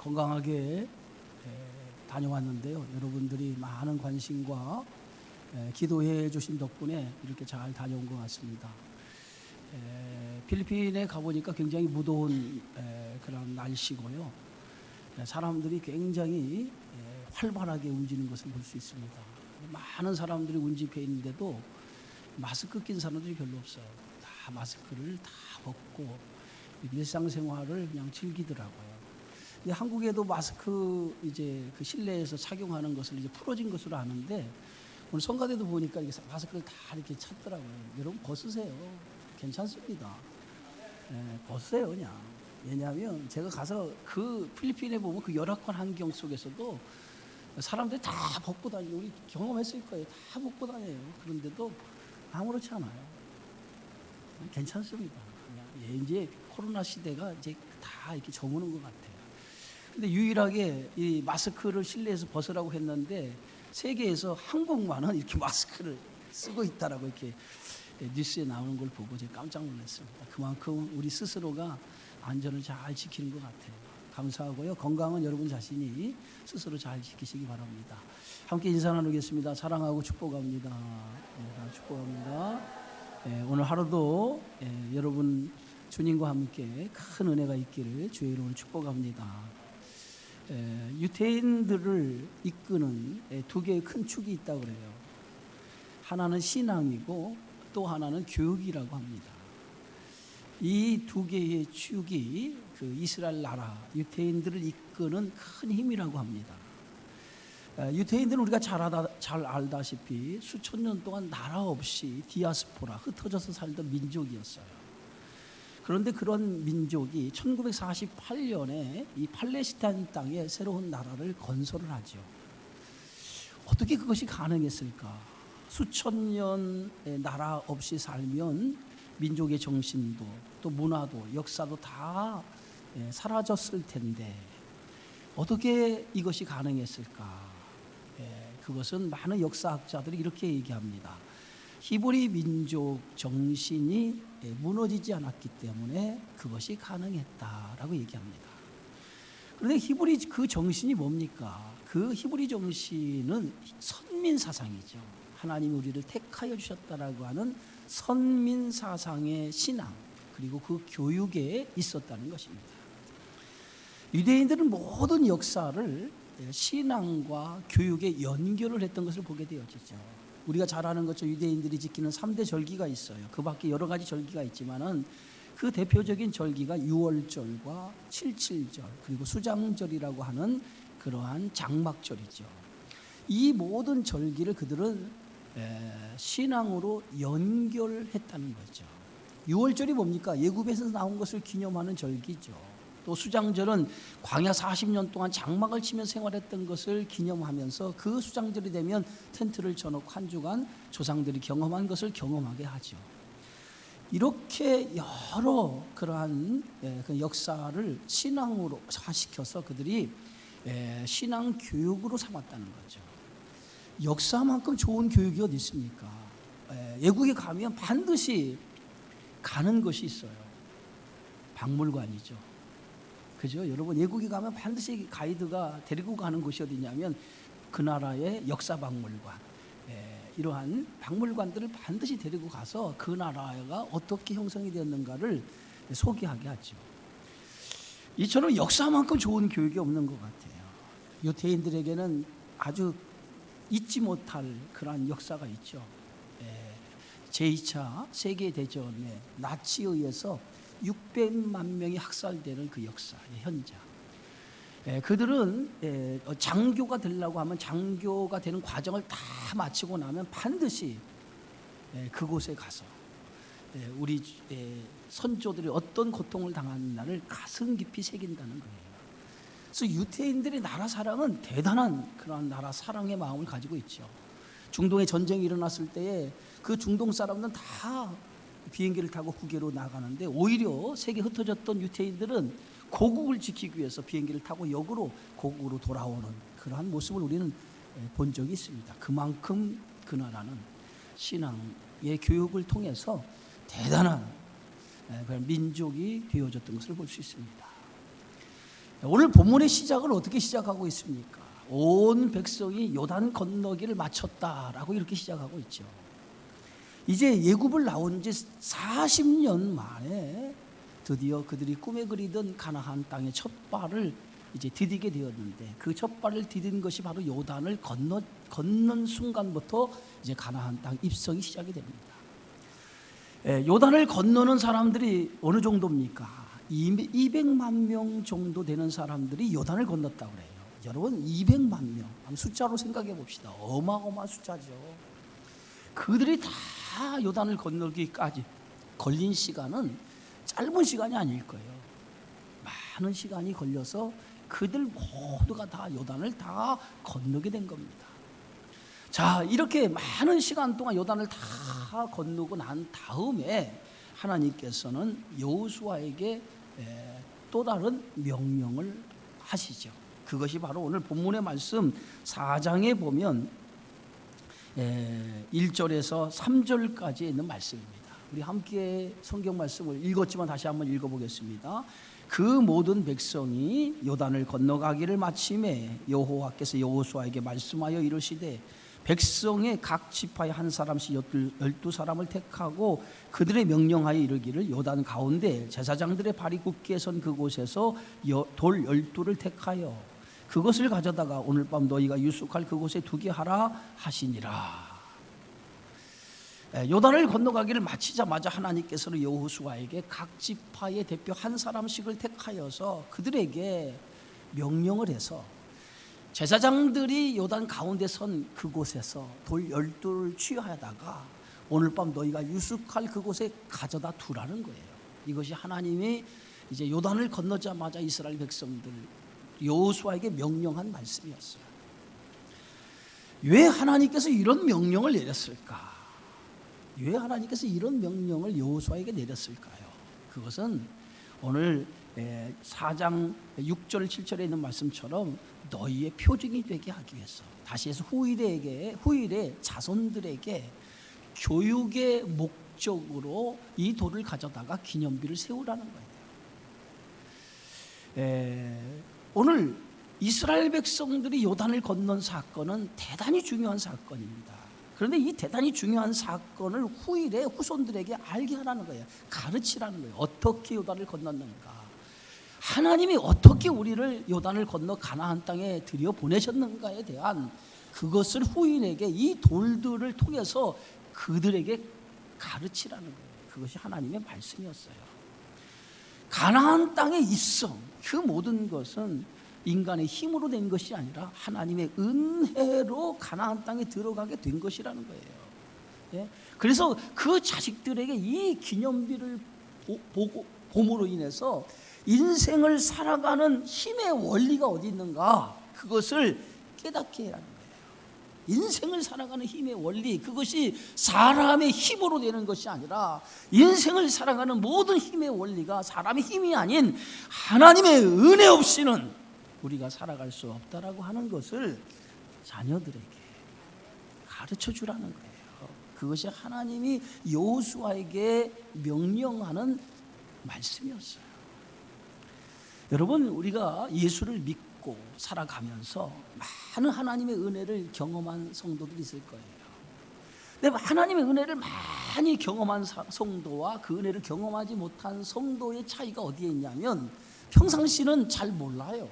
건강하게 다녀왔는데요. 여러분들이 많은 관심과 기도해 주신 덕분에 이렇게 잘 다녀온 것 같습니다. 필리핀에 가보니까 굉장히 무더운 그런 날씨고요. 사람들이 굉장히 활발하게 움직이는 것을 볼 수 있습니다. 많은 사람들이 운집해 있는데도 마스크 낀 사람들이 별로 없어요. 다 마스크를 다 벗고 일상생활을 그냥 즐기더라고요. 근데 한국에도 마스크 이제 그 실내에서 착용하는 것을 이제 풀어진 것으로 아는데 오늘 성가대도 보니까 이렇게 마스크를 다 이렇게 찾더라고요. 여러분 벗으세요. 괜찮습니다. 벗으세요 그냥. 왜냐하면 제가 가서 그 필리핀에 보면 그 열악한 환경 속에서도 사람들이 다 벗고 다니고 우리 경험했을 거예요. 다 벗고 다녀요. 그런데도 아무렇지 않아요. 괜찮습니다. 그냥 이제 코로나 시대가 이제 다 이렇게 저무는 것 같아요. 근데 유일하게 이 마스크를 실내에서 벗으라고 했는데 세계에서 한국만은 이렇게 마스크를 쓰고 있다라고 이렇게 뉴스에 나오는 걸 보고 제가 깜짝 놀랐습니다. 그만큼 우리 스스로가 안전을 잘 지키는 것 같아요. 감사하고요. 건강은 여러분 자신이 스스로 잘 지키시기 바랍니다. 함께 인사 나누겠습니다. 사랑하고 축복합니다. 축복합니다. 오늘 하루도 여러분 주님과 함께 큰 은혜가 있기를 주의 이름으로 축복합니다. 유대인들을 이끄는 두 개의 큰 축이 있다고 그래요. 하나는 신앙이고 또 하나는 교육이라고 합니다. 이 두 개의 축이 그 이스라엘 나라 유대인들을 이끄는 큰 힘이라고 합니다. 유대인들은 우리가 잘 알다시피 수천 년 동안 나라 없이 디아스포라 흩어져서 살던 민족이었어요. 그런데 그런 민족이 1948년에 이 팔레스타인 땅에 새로운 나라를 건설을 하죠. 어떻게 그것이 가능했을까? 수천 년의 나라 없이 살면 민족의 정신도 또 문화도 역사도 다 사라졌을 텐데 어떻게 이것이 가능했을까? 그것은 많은 역사학자들이 이렇게 얘기합니다. 히브리 민족 정신이 무너지지 않았기 때문에 그것이 가능했다라고 얘기합니다. 그런데 히브리 그 정신이 뭡니까? 그 히브리 정신은 선민 사상이죠. 하나님이 우리를 택하여 주셨다라고 하는 선민 사상의 신앙 그리고 그 교육에 있었다는 것입니다. 유대인들은 모든 역사를 신앙과 교육에 연결을 했던 것을 보게 되어지죠. 우리가 잘 아는 것처럼 유대인들이 지키는 3대 절기가 있어요. 그 밖에 여러 가지 절기가 있지만은 그 대표적인 절기가 유월절과 칠칠절 그리고 수장절이라고 하는 그러한 장막절이죠. 이 모든 절기를 그들은 신앙으로 연결했다는 거죠. 유월절이 뭡니까? 예굽에서 나온 것을 기념하는 절기죠. 또 수장절은 광야 40년 동안 장막을 치며 생활했던 것을 기념하면서 그 수장절이 되면 텐트를 쳐놓고 한 주간 조상들이 경험한 것을 경험하게 하죠. 이렇게 여러 그러한 그 역사를 신앙으로 화시켜서 그들이 신앙 교육으로 삼았다는 거죠. 역사만큼 좋은 교육이 어디 있습니까? 외국에 가면 반드시 가는 것이 있어요. 박물관이죠. 그죠? 여러분 외국에 가면 반드시 가이드가 데리고 가는 곳이 어디냐면 그 나라의 역사 박물관. 이러한 박물관들을 반드시 데리고 가서 그 나라가 어떻게 형성이 되었는가를 소개하게 하죠. 이처럼 역사만큼 좋은 교육이 없는 것 같아요. 유대인들에게는 아주 잊지 못할 그러한 역사가 있죠. 제2차 세계대전에 나치에 의해서 600만 명이 학살되는 그 역사의 현장. 그들은 장교가 되려고 하면 장교가 되는 과정을 다 마치고 나면 반드시 그곳에 가서 우리 선조들이 어떤 고통을 당했나를 가슴 깊이 새긴다는 거예요. 그래서 유대인들의 나라 사랑은 대단한 그런 나라 사랑의 마음을 가지고 있죠. 중동에 전쟁이 일어났을 때에 그 중동 사람들은 다 비행기를 타고 후계로 나가는데 오히려 세계 흩어졌던 유대인들은 고국을 지키기 위해서 비행기를 타고 역으로 고국으로 돌아오는 그러한 모습을 우리는 본 적이 있습니다. 그만큼 그 나라는 신앙의 교육을 통해서 대단한 민족이 되어졌던 것을 볼 수 있습니다. 오늘 본문의 시작을 어떻게 시작하고 있습니까? 온 백성이 요단 건너기를 마쳤다라고 이렇게 시작하고 있죠. 이제 예굽을 나온 지 40년 만에 드디어 그들이 꿈에 그리던 가나안 땅의 첫 발을 이제 디디게 되었는데, 그 첫 발을 디딘 것이 바로 요단을 건넌 순간부터 이제 가나안 땅 입성이 시작이 됩니다. 요단을 건너는 사람들이 어느 정도입니까? 200만 명 정도 되는 사람들이 요단을 건넜다고 그래요. 여러분, 200만 명, 한번 숫자로 생각해 봅시다. 어마어마한 숫자죠. 그들이 다 요단을 건너기까지 걸린 시간은 짧은 시간이 아닐 거예요. 많은 시간이 걸려서 그들 모두가 다 요단을 다 건너게 된 겁니다. 자, 이렇게 많은 시간 동안 요단을 다 건너고 난 다음에 하나님께서는 여호수아에게 또 다른 명령을 하시죠. 그것이 바로 오늘 본문의 말씀 4장에 보면 1절에서 3절까지 있는 말씀입니다. 우리 함께 성경 말씀을 읽었지만 다시 한번 읽어보겠습니다. 그 모든 백성이 요단을 건너가기를 마침에 여호와께서 여호수아에게 말씀하여 이르시되 백성의 각 지파에 한 사람씩 12사람을 택하고 그들의 명령하여 이르기를 요단 가운데 제사장들의 발이 굳게 선 그곳에서 돌 12를 택하여 그것을 가져다가 오늘 밤 너희가 유숙할 그곳에 두게 하라 하시니라. 요단을 건너가기를 마치자마자 하나님께서는 여호수아에게 각 지파의 대표 한 사람씩을 택하여서 그들에게 명령을 해서 제사장들이 요단 가운데 선 그곳에서 돌 12를 취하다가 오늘 밤 너희가 유숙할 그곳에 가져다 두라는 거예요. 이것이 하나님이 이제 요단을 건너자마자 이스라엘 백성들 여호수아에게 명령한 말씀이었어요. 왜 하나님께서 이런 명령을 내렸을까? 왜 하나님께서 이런 명령을 여호수아에게 내렸을까요? 그것은 오늘 4장 6절 7절에 있는 말씀처럼 너희의 표징이 되게 하기 위해서, 다시 해서 후일의 자손들에게 교육의 목적으로 이 돌을 가져다가 기념비를 세우라는 거예요. 오늘 이스라엘 백성들이 요단을 건넌 사건은 대단히 중요한 사건입니다. 그런데 이 대단히 중요한 사건을 후일의 후손들에게 알게 하라는 거예요. 가르치라는 거예요. 어떻게 요단을 건넜는가, 하나님이 어떻게 우리를 요단을 건너 가나안 땅에 들여보내셨는가에 대한 그것을 후인에게 이 돌들을 통해서 그들에게 가르치라는 거예요. 그것이 하나님의 말씀이었어요. 가나안 땅의 입성, 그 모든 것은 인간의 힘으로 된 것이 아니라 하나님의 은혜로 가나안 땅에 들어가게 된 것이라는 거예요. 그래서 그 자식들에게 이 기념비를 봄으로 인해서 인생을 살아가는 힘의 원리가 어디 있는가, 그것을 깨닫게 하는 거예요. 인생을 살아가는 힘의 원리, 그것이 사람의 힘으로 되는 것이 아니라 인생을 살아가는 모든 힘의 원리가 사람의 힘이 아닌 하나님의 은혜 없이는 우리가 살아갈 수 없다라고 하는 것을 자녀들에게 가르쳐 주라는 거예요. 그것이 하나님이 여호수아에게 명령하는 말씀이었어요. 여러분, 우리가 예수를 믿고 살아가면서 많은 하나님의 은혜를 경험한 성도들이 있을 거예요. 근데 하나님의 은혜를 많이 경험한 성도와 그 은혜를 경험하지 못한 성도의 차이가 어디에 있냐면 평상시는 잘 몰라요.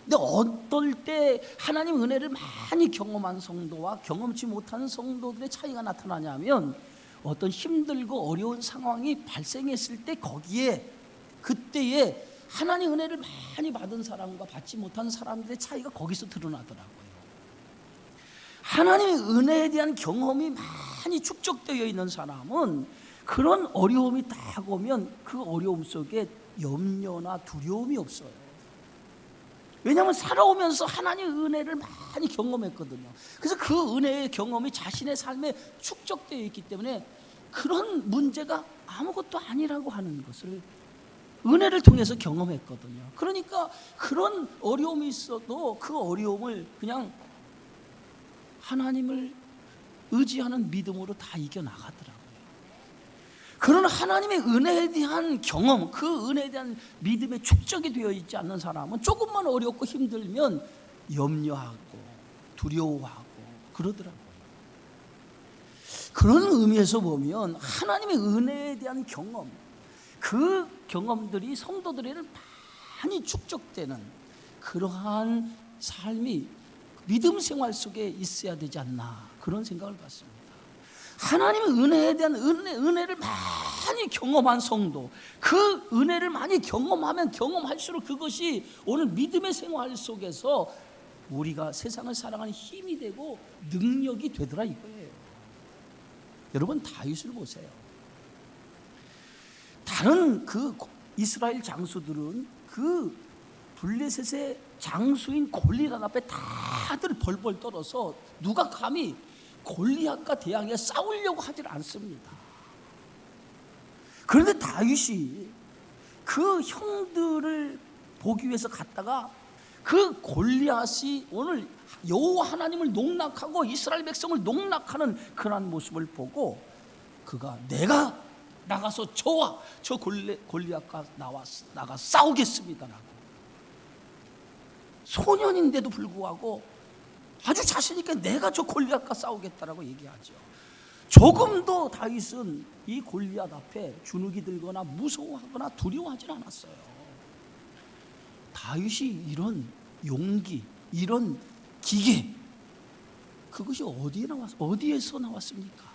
근데 어떨 때 하나님 은혜를 많이 경험한 성도와 경험치 못한 성도들의 차이가 나타나냐면 어떤 힘들고 어려운 상황이 발생했을 때 거기에 그때에 하나님 은혜를 많이 받은 사람과 받지 못한 사람들의 차이가 거기서 드러나더라고요. 하나님의 은혜에 대한 경험이 많이 축적되어 있는 사람은 그런 어려움이 딱 오면 그 어려움 속에 염려나 두려움이 없어요. 왜냐하면 살아오면서 하나님의 은혜를 많이 경험했거든요. 그래서 그 은혜의 경험이 자신의 삶에 축적되어 있기 때문에 그런 문제가 아무것도 아니라고 하는 것을 은혜를 통해서 경험했거든요. 그러니까 그런 어려움이 있어도 그 어려움을 그냥 하나님을 의지하는 믿음으로 다 이겨나가더라고요. 그런 하나님의 은혜에 대한 경험, 그 은혜에 대한 믿음의 축적이 되어 있지 않는 사람은 조금만 어렵고 힘들면 염려하고 두려워하고 그러더라고요. 그런 의미에서 보면 하나님의 은혜에 대한 경험, 그 경험들이 성도들에는 많이 축적되는 그러한 삶이 믿음 생활 속에 있어야 되지 않나, 그런 생각을 갖습니다. 하나님의 은혜에 대한 은혜를 많이 경험한 성도, 그 은혜를 많이 경험하면 경험할수록 그것이 오늘 믿음의 생활 속에서 우리가 세상을 살아가는 힘이 되고 능력이 되더라 이거예요. 여러분, 다윗을 보세요. 다른 그 이스라엘 장수들은 그 블레셋의 장수인 골리앗 앞에 다들 벌벌 떨어서 누가 감히 골리앗과 대항해 싸우려고 하질 않습니다. 그런데 다윗이 그 형들을 보기 위해서 갔다가 그 골리앗이 오늘 여호와 하나님을 농락하고 이스라엘 백성을 농락하는 그러한 모습을 보고 그가 내가 나가서 저와 저 골리앗과 나가 싸우겠습니다라고, 소년인데도 불구하고 아주 자신 있게 내가 저 골리앗과 싸우겠다라고 얘기하죠. 조금도 다윗은 이 골리앗 앞에 주눅이 들거나 무서워하거나 두려워하지 않았어요. 다윗이 이런 용기, 이런 기계, 그것이 어디에서 나왔습니까?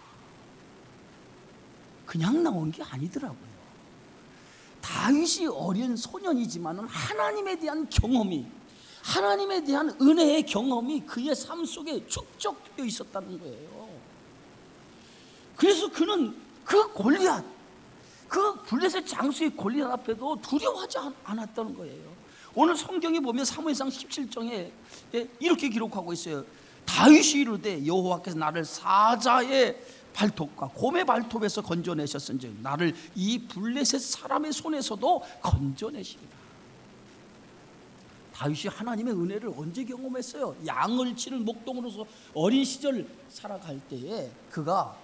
그냥 나온 게 아니더라고요. 다윗이 어린 소년이지만 하나님에 대한 경험이, 하나님에 대한 은혜의 경험이 그의 삶 속에 축적되어 있었다는 거예요. 그래서 그는 그 골리앗, 그 블레셋 장수의 골리앗 앞에도 두려워하지 않았다는 거예요. 오늘 성경에 보면 사무엘상 17장에 이렇게 기록하고 있어요. 다윗이 이르되 여호와께서 나를 사자의 발톱과 곰의 발톱에서 건져내셨은즉 나를 이 블레셋 사람의 손에서도 건져내시리라. 다윗이 하나님의 은혜를 언제 경험했어요? 양을 치는 목동으로서 어린 시절 살아갈 때에 그가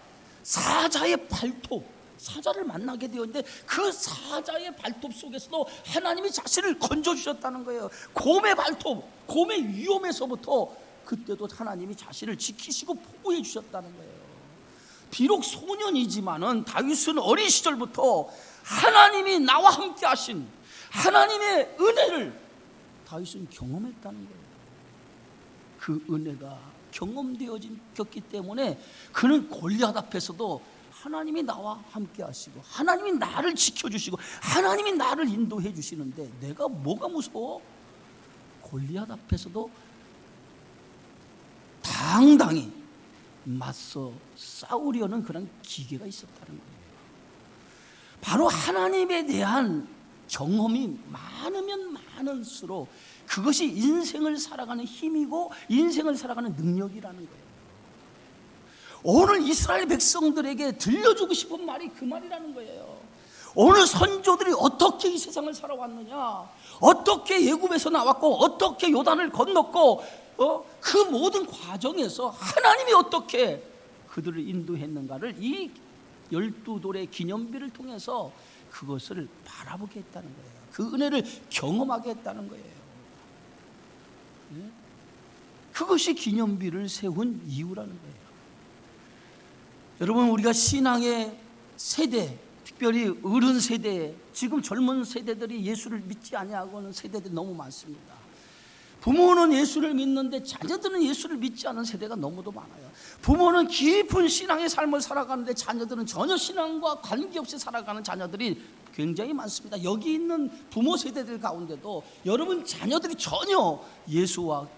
사자의 발톱, 사자를 만나게 되었는데 그 사자의 발톱 속에서도 하나님이 자신을 건져주셨다는 거예요. 곰의 발톱, 곰의 위험에서부터 그때도 하나님이 자신을 지키시고 보호해 주셨다는 거예요. 비록 소년이지만은 다윗은 어린 시절부터 하나님이 나와 함께 하신 하나님의 은혜를 다윗은 경험했다는 거예요. 그 은혜가 경험되어졌기 때문에 그는 골리앗 앞에서도 하나님이 나와 함께 하시고 하나님이 나를 지켜주시고 하나님이 나를 인도해 주시는데 내가 뭐가 무서워? 골리앗 앞에서도 당당히 맞서 싸우려는 그런 기계가 있었다는 거예요. 바로 하나님에 대한 경험이 많으면 많을수록 그것이 인생을 살아가는 힘이고 인생을 살아가는 능력이라는 거예요. 오늘 이스라엘 백성들에게 들려주고 싶은 말이 그 말이라는 거예요. 오늘 선조들이 어떻게 이 세상을 살아왔느냐, 어떻게 애굽에서 나왔고 어떻게 요단을 건넜고 그 모든 과정에서 하나님이 어떻게 그들을 인도했는가를 이 12돌의 기념비를 통해서 그것을 바라보게 했다는 거예요. 그 은혜를 경험하게 했다는 거예요. 그것이 기념비를 세운 이유라는 거예요. 여러분, 우리가 신앙의 세대, 특별히 어른 세대, 지금 젊은 세대들이 예수를 믿지 아니하고는 세대들이 너무 많습니다. 부모는 예수를 믿는데 자녀들은 예수를 믿지 않은 세대가 너무도 많아요. 부모는 깊은 신앙의 삶을 살아가는데 자녀들은 전혀 신앙과 관계없이 살아가는 자녀들이 굉장히 많습니다. 여기 있는 부모 세대들 가운데도 여러분 자녀들이 전혀 예수와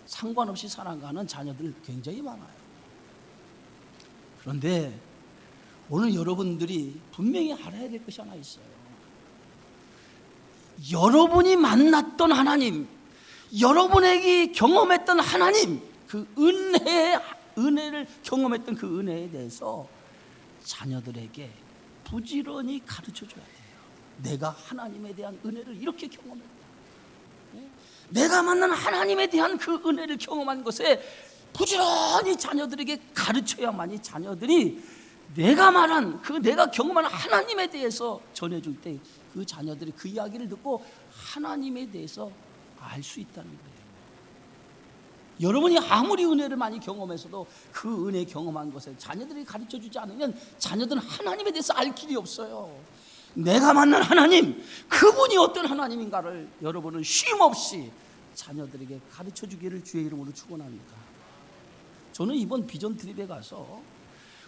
상관없이 살아가는 자녀들 굉장히 많아요. 그런데 오늘 여러분들이 분명히 알아야 될 것이 하나 있어요. 여러분이 만났던 하나님, 여러분에게 경험했던 하나님, 그 은혜를 경험했던 그 은혜에 대해서 자녀들에게 부지런히 가르쳐 줘야 돼요. 내가 하나님에 대한 은혜를 이렇게 경험했다. 내가 만난 하나님에 대한 그 은혜를 경험한 것에 부지런히 자녀들에게 가르쳐야만이 자녀들이 내가 말한 내가 경험한 하나님에 대해서 전해줄 때 그 자녀들이 그 이야기를 듣고 하나님에 대해서 알 수 있다는 거예요. 여러분이 아무리 은혜를 많이 경험해서도 그 은혜 경험한 것을 자녀들이 가르쳐주지 않으면 자녀들은 하나님에 대해서 알 길이 없어요. 내가 만난 하나님, 그분이 어떤 하나님인가를 여러분은 쉼없이 자녀들에게 가르쳐주기를 주의 이름으로 축원합니다. 저는 이번 비전 트립에 가서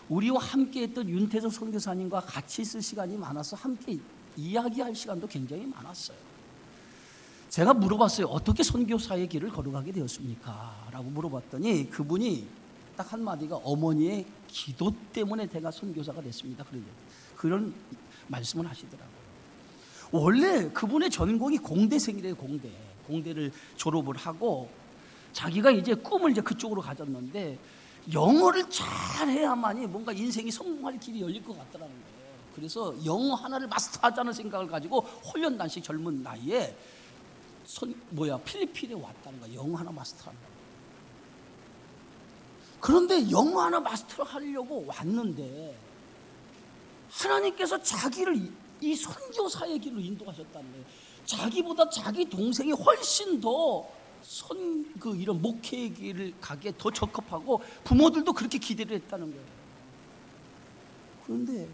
우리와 함께 했던 윤태석 선교사님과 같이 있을 시간이 많아서 함께 이야기할 시간도 굉장히 많았어요. 제가 물어봤어요. 어떻게 선교사의 길을 걸어가게 되었습니까? 라고 물어봤더니 그분이 딱 한마디가 어머니의 기도 때문에 제가 선교사가 됐습니다. 그런 말씀을 하시더라고요. 원래 그분의 전공이 공대생이래요. 공대를 졸업을 하고 자기가 이제 꿈을 이제 그쪽으로 가졌는데 영어를 잘해야만이 뭔가 인생이 성공할 길이 열릴 것 같더라는 거예요. 그래서 영어 하나를 마스터하자는 생각을 가지고 홀연단식 젊은 나이에 필리핀에 왔다는 거야. 영어 하나 마스터하는 거야. 그런데 영어 하나 마스터하려고 왔는데 하나님께서 자기를 이 선교사의 길로 인도하셨다는 거예요. 자기보다 자기 동생이 훨씬 더 이런 목회의 길을 가기에 더 적합하고 부모들도 그렇게 기대를 했다는 거예요. 그런데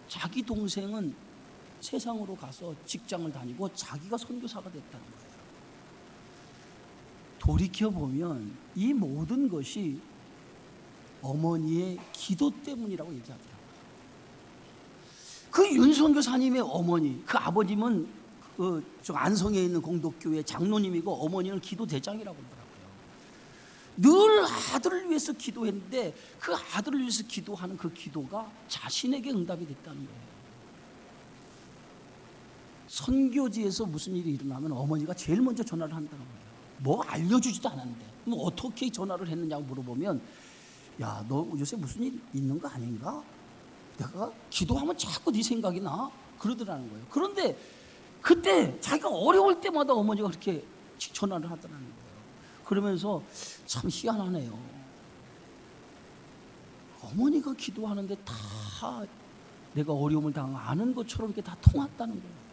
자기 동생은 세상으로 가서 직장을 다니고 자기가 선교사가 됐다는 거예요. 돌이켜보면 이 모든 것이 어머니의 기도 때문이라고 얘기하더라고요. 그 윤선교사님의 어머니, 그 아버님은 안성에 있는 공덕교회 장로님이고 어머니는 기도대장이라고 그러더라고요. 늘 아들을 위해서 기도했는데 그 아들을 위해서 기도하는 그 기도가 자신에게 응답이 됐다는 거예요. 선교지에서 무슨 일이 일어나면 어머니가 제일 먼저 전화를 한다는 거예요. 뭐 알려주지도 않았는데 뭐 어떻게 전화를 했느냐고 물어보면 야, 너 요새 무슨 일 있는 거 아닌가? 내가 기도하면 자꾸 네 생각이 나? 그러더라는 거예요. 그런데 그때 자기가 어려울 때마다 어머니가 그렇게 전화를 하더라는 거예요. 그러면서 참 희한하네요. 어머니가 기도하는데 다 내가 어려움을 아는 것처럼 이렇게 다 통했다는 거예요.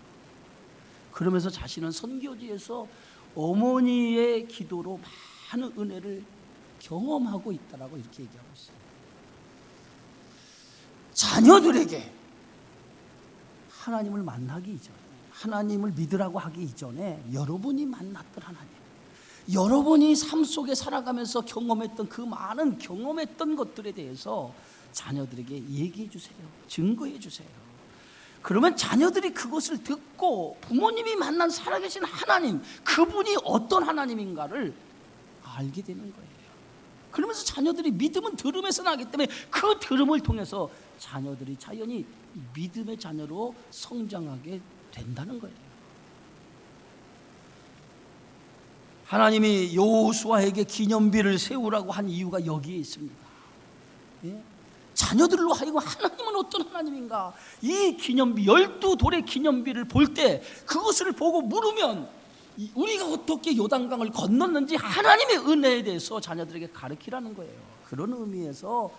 그러면서 자신은 선교지에서 어머니의 기도로 많은 은혜를 경험하고 있다라고 이렇게 얘기하고 있어요. 자녀들에게 하나님을 만나기 이전에, 하나님을 믿으라고 하기 이전에 여러분이 만났던 하나님, 여러분이 삶 속에 살아가면서 경험했던 그 많은 경험했던 것들에 대해서 자녀들에게 얘기해 주세요. 증거해 주세요. 그러면 자녀들이 그것을 듣고 부모님이 만난 살아계신 하나님, 그분이 어떤 하나님인가를 알게 되는 거예요. 그러면서 자녀들이 믿음은 들음에서 나기 때문에 그 들음을 통해서 자녀들이 자연히 믿음의 자녀로 성장하게 된다는 거예요. 하나님이 여호수아에게 기념비를 세우라고 한 이유가 여기에 있습니다. 예? 자녀들로 하여금 하나님은 어떤 하나님인가, 이 기념비 12돌의 기념비를 볼 때 그것을 보고 물으면 우리가 어떻게 요단강을 건넜는지 하나님의 은혜에 대해서 자녀들에게 가르치라는 거예요. 그런 의미에서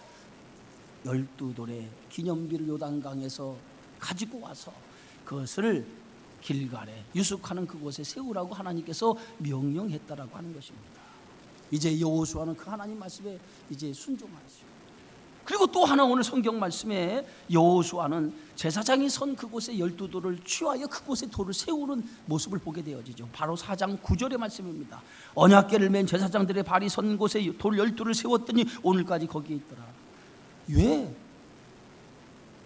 12돌의 기념비를 요단강에서 가지고 와서 그것을 길갈에 유숙하는 그곳에 세우라고 하나님께서 명령했다라고 하는 것입니다. 이제 여호수아는 그 하나님 말씀에 이제 순종하죠. 그리고 또 하나 오늘 성경 말씀에 여호수아는 제사장이 선 그곳에 12돌을 취하여 그곳에 돌을 세우는 모습을 보게 되어지죠. 바로 4장 9절의 말씀입니다. 언약궤를 맨 제사장들의 발이 선 곳에 돌 12돌을 세웠더니 오늘까지 거기에 있더라. 왜?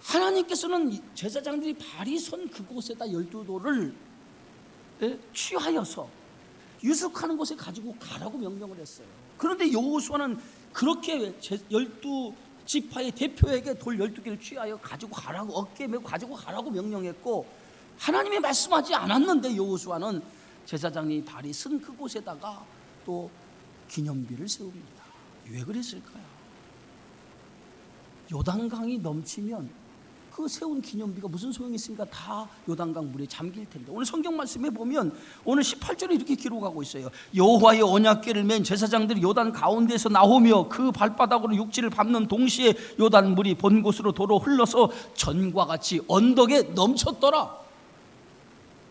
하나님께서는 제사장들이 발이 선 그곳에다 12돌을 취하여서 유숙하는 곳에 가지고 가라고 명령을 했어요. 그런데 여호수아는 그렇게 12지파의 대표에게 돌 12개를 취하여 가지고 가라고, 어깨에 메고 가지고 가라고 명령했고, 하나님이 말씀하지 않았는데 여호수아는 제사장이 발이 선 그곳에다가 또 기념비를 세웁니다. 왜 그랬을까요? 요단강이 넘치면 그 세운 기념비가 무슨 소용이 있습니까? 다 요단강 물에 잠길 텐데. 오늘 성경 말씀에 보면 오늘 18절에 이렇게 기록하고 있어요. 여호와의 언약궤를 맨 제사장들이 요단 가운데서 나오며 그 발바닥으로 육지를 밟는 동시에 요단 물이 본 곳으로 도로 흘러서 전과 같이 언덕에 넘쳤더라.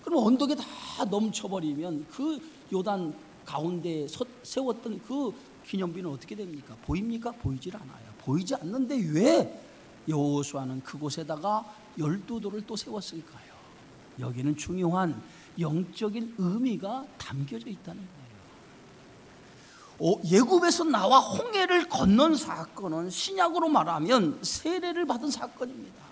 그럼 언덕에 다 넘쳐버리면 그 요단 가운데에 세웠던 그 기념비는 어떻게 됩니까? 보입니까? 보이질 않아요. 보이지 않는데 왜 여호수아는 그곳에다가 12돌을 또 세웠을까요? 여기는 중요한 영적인 의미가 담겨져 있다는 거예요. 예굽에서 나와 홍해를 건넌 사건은 신약으로 말하면 세례를 받은 사건입니다.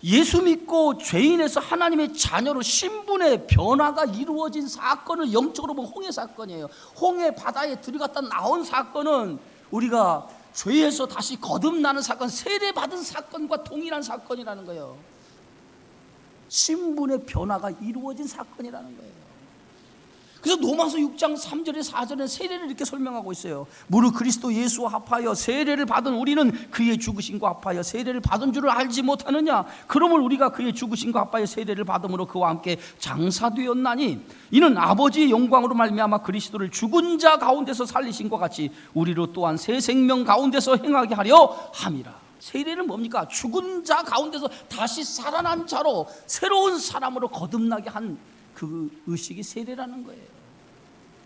예수 믿고 죄인에서 하나님의 자녀로 신분의 변화가 이루어진 사건을 영적으로 보면 홍해 사건이에요. 홍해 바다에 들어갔다 나온 사건은 우리가 죄에서 다시 거듭나는 사건, 세례받은 사건과 동일한 사건이라는 거예요. 신분의 변화가 이루어진 사건이라는 거예요. 그래서 로마서 6장 3절에 4절에 세례를 이렇게 설명하고 있어요. 무릇 그리스도 예수와 합하여 세례를 받은 우리는 그의 죽으심과 합하여 세례를 받은 줄을 알지 못하느냐. 그러므로 우리가 그의 죽으심과 합하여 세례를 받음으로 그와 함께 장사되었나니 이는 아버지의 영광으로 말미암아 그리스도를 죽은 자 가운데서 살리신 것 같이 우리로 또한 새 생명 가운데서 행하게 하려 함이라. 세례는 뭡니까? 죽은 자 가운데서 다시 살아난 자로 새로운 사람으로 거듭나게 한 그 의식이 세례라는 거예요.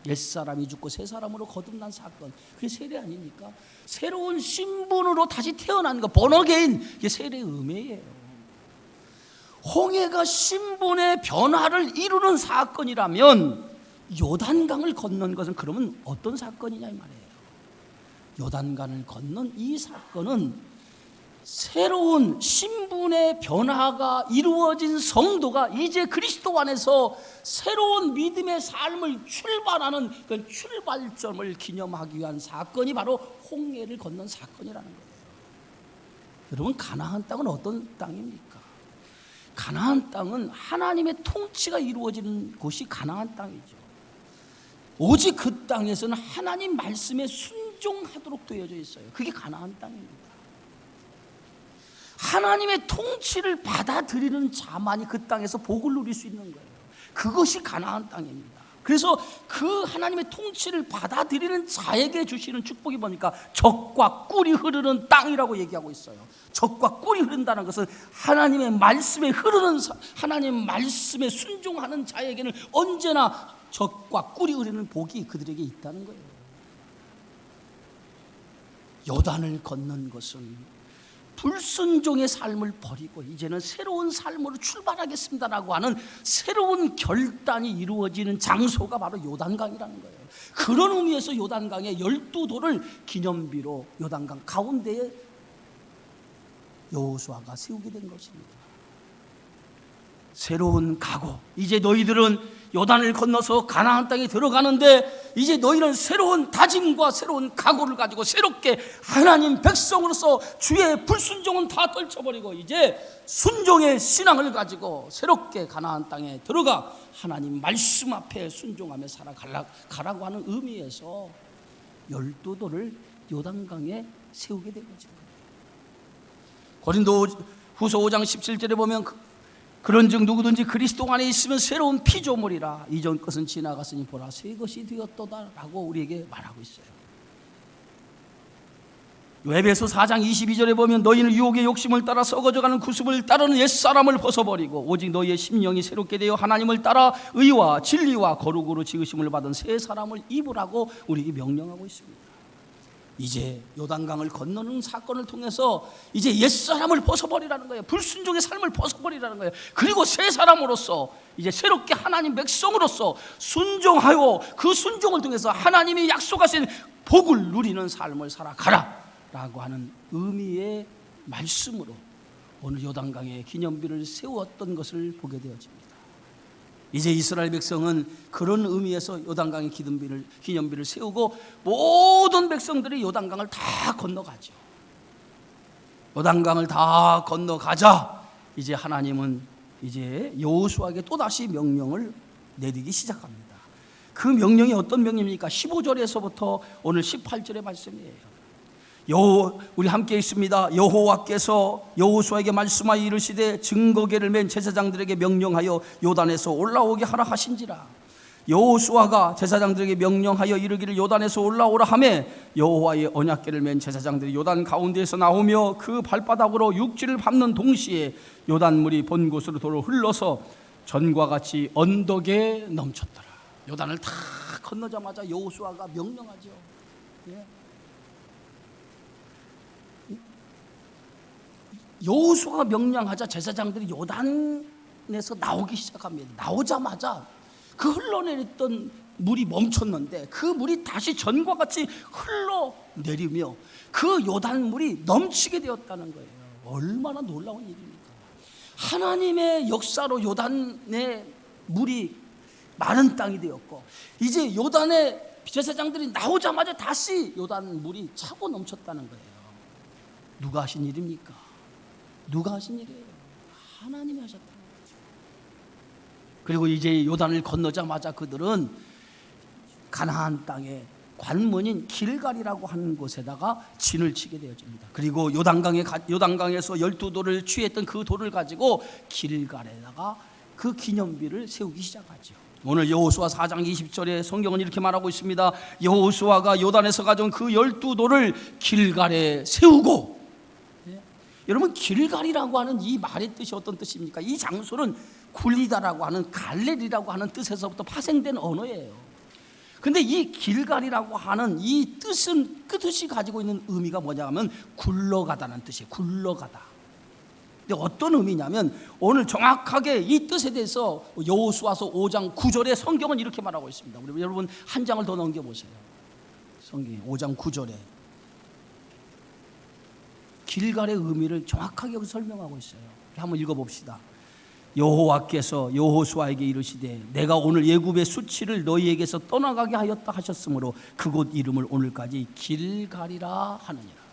옛사람이 죽고 새 사람으로 거듭난 사건, 그게 세례 아닙니까? 새로운 신분으로 다시 태어난 거, 본어게인, 이게 세례의 의미예요. 홍해가 신분의 변화를 이루는 사건이라면 요단강을 건넌 것은 그러면 어떤 사건이냐 이 말이에요. 요단강을 건넌 이 사건은 새로운 신분의 변화가 이루어진 성도가 이제 그리스도 안에서 새로운 믿음의 삶을 출발하는 그 출발점을 기념하기 위한 사건이 바로 홍해를 건넌 사건이라는 거예요. 여러분, 가나안 땅은 어떤 땅입니까? 가나안 땅은 하나님의 통치가 이루어지는 곳이 가나안 땅이죠. 오직 그 땅에서는 하나님 말씀에 순종하도록 되어져 있어요. 그게 가나안 땅입니다. 하나님의 통치를 받아들이는 자만이 그 땅에서 복을 누릴 수 있는 거예요. 그것이 가나안 땅입니다. 그래서 그 하나님의 통치를 받아들이는 자에게 주시는 축복이 뭡니까? 젖과 꿀이 흐르는 땅이라고 얘기하고 있어요. 젖과 꿀이 흐른다는 것은 하나님의 말씀에 흐르는, 하나님의 말씀에 순종하는 자에게는 언제나 젖과 꿀이 흐르는 복이 그들에게 있다는 거예요. 요단을 건넌 것은 불순종의 삶을 버리고 이제는 새로운 삶으로 출발하겠습니다라고 하는 새로운 결단이 이루어지는 장소가 바로 요단강이라는 거예요. 그런 의미에서 요단강에 12돌을 기념비로 요단강 가운데에 여호수아가 세우게 된 것입니다. 새로운 각오, 이제 너희들은 요단을 건너서 가나안 땅에 들어가는데 이제 너희는 새로운 다짐과 새로운 각오를 가지고 새롭게 하나님 백성으로서 주의 불순종은 다 떨쳐버리고 이제 순종의 신앙을 가지고 새롭게 가나안 땅에 들어가 하나님 말씀 앞에 순종하며 살아가라고 하는 의미에서 12돌을 요단강에 세우게 된 거죠. 고린도후서 5장 17절에 보면 그런즉 누구든지 그리스도 안에 있으면 새로운 피조물이라 이전 것은 지나갔으니 보라 새 것이 되었도다라고 우리에게 말하고 있어요. 에베소 4장 22절에 보면 너희는 유혹의 욕심을 따라 썩어져가는 구습을 따르는 옛사람을 벗어버리고 오직 너희의 심령이 새롭게 되어 하나님을 따라 의와 진리와 거룩으로 지으심을 받은 새 사람을 입으라고 우리에게 명령하고 있습니다. 이제 요단강을 건너는 사건을 통해서 이제 옛사람을 벗어버리라는 거예요. 불순종의 삶을 벗어버리라는 거예요. 그리고 새 사람으로서 이제 새롭게 하나님 백성으로서 순종하고 그 순종을 통해서 하나님이 약속하신 복을 누리는 삶을 살아가라 라고 하는 의미의 말씀으로 오늘 요단강에 기념비를 세웠던 것을 보게 되어집니다. 이제 이스라엘 백성은 그런 의미에서 요단강에 기념비를 세우고 모든 백성들이 요단강을 다 건너가죠. 요단강을 다 건너가자 이제 하나님은 이제 여호수아에게 또다시 명령을 내리기 시작합니다. 그 명령이 어떤 명령입니까? 15절에서부터 오늘 18절의 말씀이에요. 우리 함께 있습니다. 여호와께서 여호수아에게 말씀하여 이르시되 증거궤를 맨 제사장들에게 명령하여 요단에서 올라오게 하라 하신지라. 여호수아가 제사장들에게 명령하여 이르기를 요단에서 올라오라 하매 여호와의 언약궤를 맨 제사장들이 요단 가운데에서 나오며 그 발바닥으로 육지를 밟는 동시에 요단물이 본 곳으로 도로 흘러서 전과 같이 언덕에 넘쳤더라. 요단을 다 건너자마자 여호수아가 명령하죠. 예. 여호수아가 명령하자 제사장들이 요단에서 나오기 시작합니다. 나오자마자 그 흘러내렸던 물이 멈췄는데 그 물이 다시 전과 같이 흘러내리며 그 요단물이 넘치게 되었다는 거예요. 얼마나 놀라운 일입니까? 하나님의 역사로 요단의 물이 마른 땅이 되었고 이제 요단의 제사장들이 나오자마자 다시 요단 물이 차고 넘쳤다는 거예요. 누가 하신 일입니까? 누가 하신 일이에요? 하나님이 하셨다는 거죠. 그리고 이제 요단을 건너자마자 그들은 가나안 땅의 관문인 길갈이라고 하는 곳에다가 진을 치게 되어집니다. 그리고 요단강에서 12돌을 취했던 그 돌을 가지고 길갈에다가 그 기념비를 세우기 시작하죠. 오늘 여호수아 4장 20절에 성경은 이렇게 말하고 있습니다. 여호수아가 요단에서 가져온 그 12돌을 길갈에 세우고, 여러분 길갈이라고 하는 이 말의 뜻이 어떤 뜻입니까? 이 장소는 굴리다라고 하는 갈레리라고 하는 뜻에서부터 파생된 언어예요. 근데 이 길갈이라고 하는 이 뜻은 그 뜻이 가지고 있는 의미가 뭐냐면 굴러가다는 뜻이에요. 굴러가다. 근데 어떤 의미냐면 오늘 정확하게 이 뜻에 대해서 여호수아서 5장 9절에 성경은 이렇게 말하고 있습니다. 우리 여러분 한 장을 더 넘겨보세요. 성경 5장 9절에 길갈의 의미를 정확하게 여기 설명하고 있어요. 한번 읽어봅시다. 여호와께서 여호수아에게 이르시되 내가 오늘 예굽의 수치를 너희에게서 떠나가게 하였다 하셨으므로 그곳 이름을 오늘까지 길갈이라 하느니라.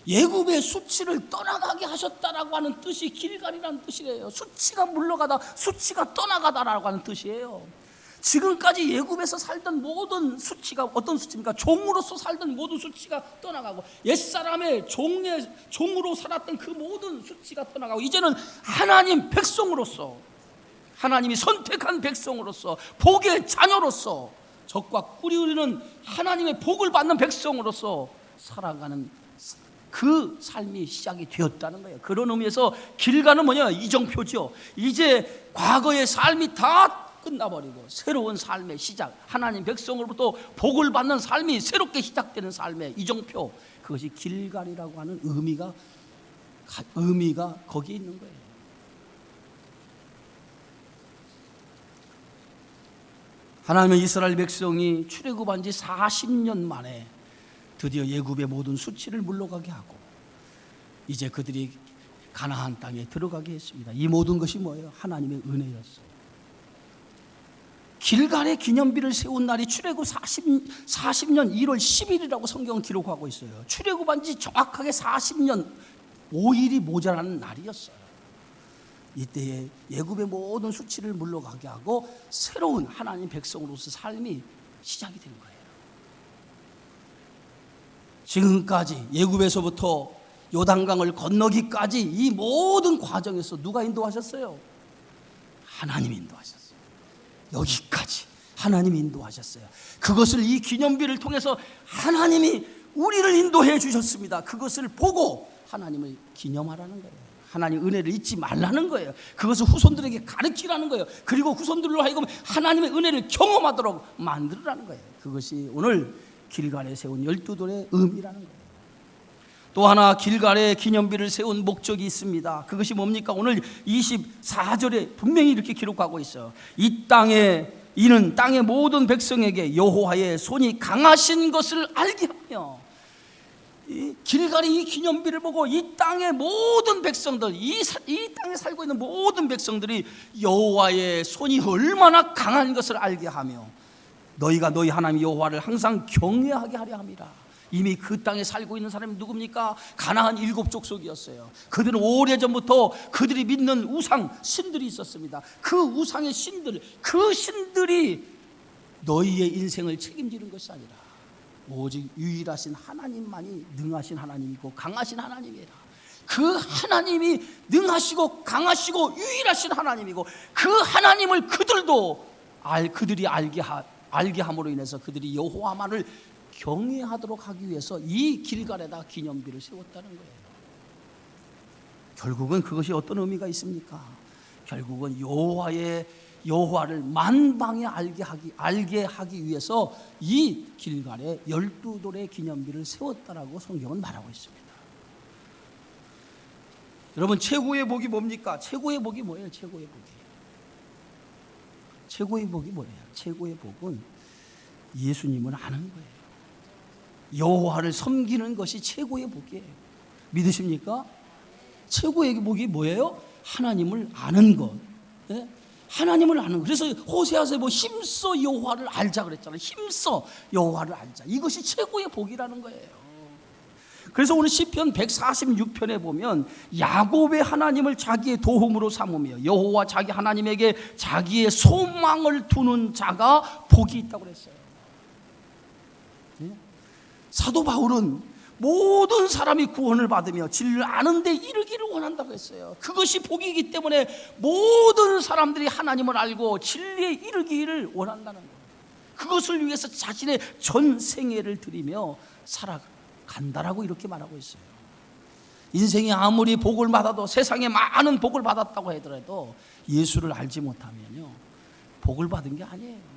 예굽의 수치를 떠나가게 하셨다라고 하는 뜻이 길갈이라는 뜻이래요. 수치가 물러가다, 수치가 떠나가다라고 하는 뜻이에요. 지금까지 예굽에서 살던 모든 수치가 어떤 수치입니까? 종으로서 살던 모든 수치가 떠나가고 옛사람의 종으로 살았던 그 모든 수치가 떠나가고 이제는 하나님 백성으로서 하나님이 선택한 백성으로서 복의 자녀로서 적과 꿀이 흐르는 하나님의 복을 받는 백성으로서 살아가는 그 삶이 시작이 되었다는 거예요. 그런 의미에서 길가는 뭐냐? 이정표죠. 이제 과거의 삶이 다 끝나버리고 새로운 삶의 시작, 하나님 백성으로부터 복을 받는 삶이 새롭게 시작되는 삶의 이정표, 그것이 길갈이라고 하는 의미가 거기에 있는 거예요. 하나님의 이스라엘 백성이 출애굽한 지 40년 만에 드디어 예굽의 모든 수치를 물러가게 하고 이제 그들이 가나안 땅에 들어가게 했습니다. 이 모든 것이 뭐예요? 하나님의 은혜였어요. 길갈의 기념비를 세운 날이 출애굽 40년 1월 10일이라고 성경은 기록하고 있어요. 출애굽한 지 정확하게 40년 5일이 모자라는 날이었어요. 이때에 예굽의 모든 수치를 물러가게 하고 새로운 하나님 백성으로서 삶이 시작이 된 거예요. 지금까지 예굽에서부터 요단강을 건너기까지 이 모든 과정에서 누가 인도하셨어요? 하나님이 인도하셨어요. 여기까지 하나님이 인도하셨어요. 그것을 이 기념비를 통해서 하나님이 우리를 인도해 주셨습니다. 그것을 보고 하나님을 기념하라는 거예요. 하나님 은혜를 잊지 말라는 거예요. 그것을 후손들에게 가르치라는 거예요. 그리고 후손들로 하여금 하나님의 은혜를 경험하도록 만들으라는 거예요. 그것이 오늘 길갈에 세운 12돌의 의미라는 거예요. 또 하나 길갈에 기념비를 세운 목적이 있습니다. 그것이 뭡니까? 오늘 24절에 분명히 이렇게 기록하고 있어요. 이는 땅의 모든 백성에게 여호와의 손이 강하신 것을 알게 하며, 길갈이 이 기념비를 보고 이 땅의 모든 백성들, 이 땅에 살고 있는 모든 백성들이 여호와의 손이 얼마나 강한 것을 알게 하며 너희가 너희 하나님 여호와를 항상 경외하게 하려 함이라. 이미 그 땅에 살고 있는 사람이 누굽니까? 가나안 7족속이었어요. 그들은 오래전부터 그들이 믿는 우상, 신들이 있었습니다. 그 우상의 신들, 그 신들이 너희의 인생을 책임지는 것이 아니라 오직 유일하신 하나님만이 능하신 하나님이고 강하신 하나님이라. 그 하나님이 능하시고 강하시고 유일하신 하나님이고 그 하나님을 그들이 알게 함으로 인해서 그들이 여호와만을 경외하도록 하기 위해서 이 길갈에다 기념비를 세웠다는 거예요. 결국은 그것이 어떤 의미가 있습니까? 결국은 여호와를 만방에 알게 하기 위해서 이 길갈에 12돌의 기념비를 세웠다라고 성경은 말하고 있습니다. 여러분, 최고의 복이 뭡니까? 최고의 복이 뭐예요? 최고의 복이 뭐예요? 최고의 복은 예수님을 아는 거예요. 여호와를 섬기는 것이 최고의 복이에요. 믿으십니까? 최고의 복이 뭐예요? 하나님을 아는 것. 네? 하나님을 아는 것. 그래서 호세아서에 힘써 여호와를 알자 그랬잖아요. 힘써 여호와를 알자. 이것이 최고의 복이라는 거예요. 그래서 오늘 시편 146편에 보면 야곱의 하나님을 자기의 도움으로 삼으며 여호와 자기 하나님에게 자기의 소망을 두는 자가 복이 있다고 그랬어요. 사도 바울은 모든 사람이 구원을 받으며 진리를 아는 데 이르기를 원한다고 했어요. 그것이 복이기 때문에 모든 사람들이 하나님을 알고 진리에 이르기를 원한다는 거예요. 그것을 위해서 자신의 전 생애를 드리며 살아간다라고 이렇게 말하고 있어요. 인생이 아무리 복을 받아도 세상에 많은 복을 받았다고 하더라도 예수를 알지 못하면요 복을 받은 게 아니에요.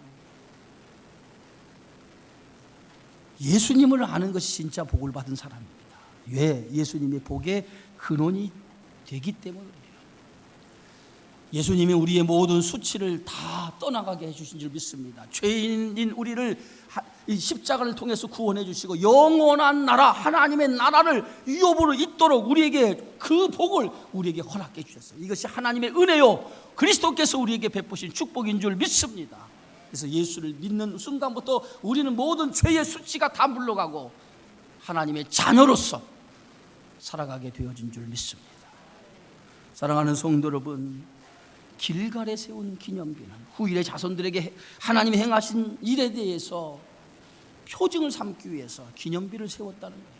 예수님을 아는 것이 진짜 복을 받은 사람입니다. 왜? 예수님의 복의 근원이 되기 때문에 그래요. 예수님이 우리의 모든 수치를 다 떠나가게 해주신 줄 믿습니다. 죄인인 우리를 십자가를 통해서 구원해 주시고 영원한 나라, 하나님의 나라를 유업으로 있도록 우리에게 그 복을 우리에게 허락해 주셨어요. 이것이 하나님의 은혜요 그리스도께서 우리에게 베푸신 축복인 줄 믿습니다. 그래서 예수를 믿는 순간부터 우리는 모든 죄의 수치가 다 물러가고 하나님의 자녀로서 살아가게 되어진 줄 믿습니다. 사랑하는 성도 여러분, 길갈에 세운 기념비는 후일의 자손들에게 하나님이 행하신 일에 대해서 표징을 삼기 위해서 기념비를 세웠다는 거예요.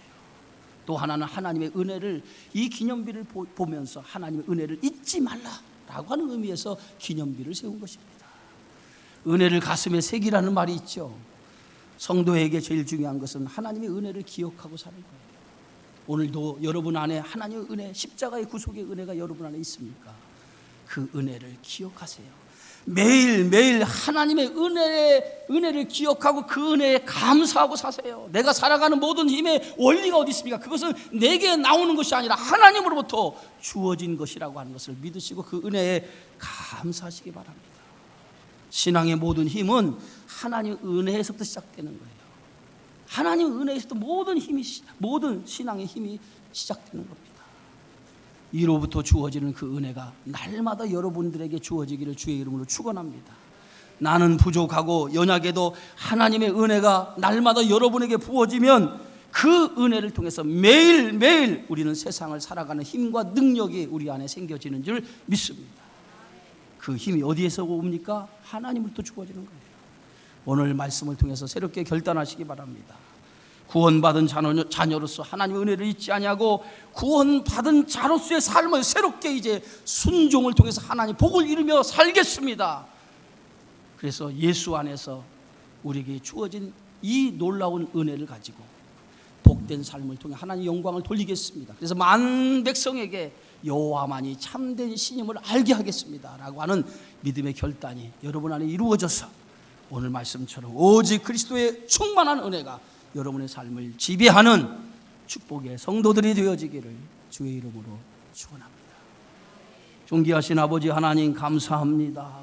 또 하나는 하나님의 은혜를, 이 기념비를 보면서 하나님의 은혜를 잊지 말라라고 하는 의미에서 기념비를 세운 것입니다. 은혜를 가슴에 새기라는 말이 있죠. 성도에게 제일 중요한 것은 하나님의 은혜를 기억하고 사는 거예요. 오늘도 여러분 안에 하나님의 은혜, 십자가의 구속의 은혜가 여러분 안에 있습니까? 그 은혜를 기억하세요. 매일매일 하나님의 은혜를 기억하고 그 은혜에 감사하고 사세요. 내가 살아가는 모든 힘의 원리가 어디 있습니까? 그것은 내게 나오는 것이 아니라 하나님으로부터 주어진 것이라고 하는 것을 믿으시고 그 은혜에 감사하시기 바랍니다. 신앙의 모든 힘은 하나님의 은혜에서부터 시작되는 거예요. 하나님의 은혜에서부터 모든 신앙의 힘이 시작되는 겁니다. 이로부터 주어지는 그 은혜가 날마다 여러분들에게 주어지기를 주의 이름으로 축원합니다. 나는 부족하고 연약해도 하나님의 은혜가 날마다 여러분에게 부어지면 그 은혜를 통해서 매일매일 우리는 세상을 살아가는 힘과 능력이 우리 안에 생겨지는 줄 믿습니다. 그 힘이 어디에서 옵니까? 하나님으로부터 주어지는 거예요. 오늘 말씀을 통해서 새롭게 결단하시기 바랍니다. 구원받은 자녀로서 하나님의 은혜를 잊지 아니하고 구원받은 자로서의 삶을 새롭게 이제 순종을 통해서 하나님 복을 이루며 살겠습니다. 그래서 예수 안에서 우리에게 주어진 이 놀라운 은혜를 가지고 복된 삶을 통해 하나님 영광을 돌리겠습니다. 그래서 많은 백성에게 여호와만이 참된 신임을 알게 하겠습니다 라고 하는 믿음의 결단이 여러분 안에 이루어져서 오늘 말씀처럼 오직 그리스도의 충만한 은혜가 여러분의 삶을 지배하는 축복의 성도들이 되어지기를 주의 이름으로 축원합니다. 존귀하신 아버지 하나님 감사합니다.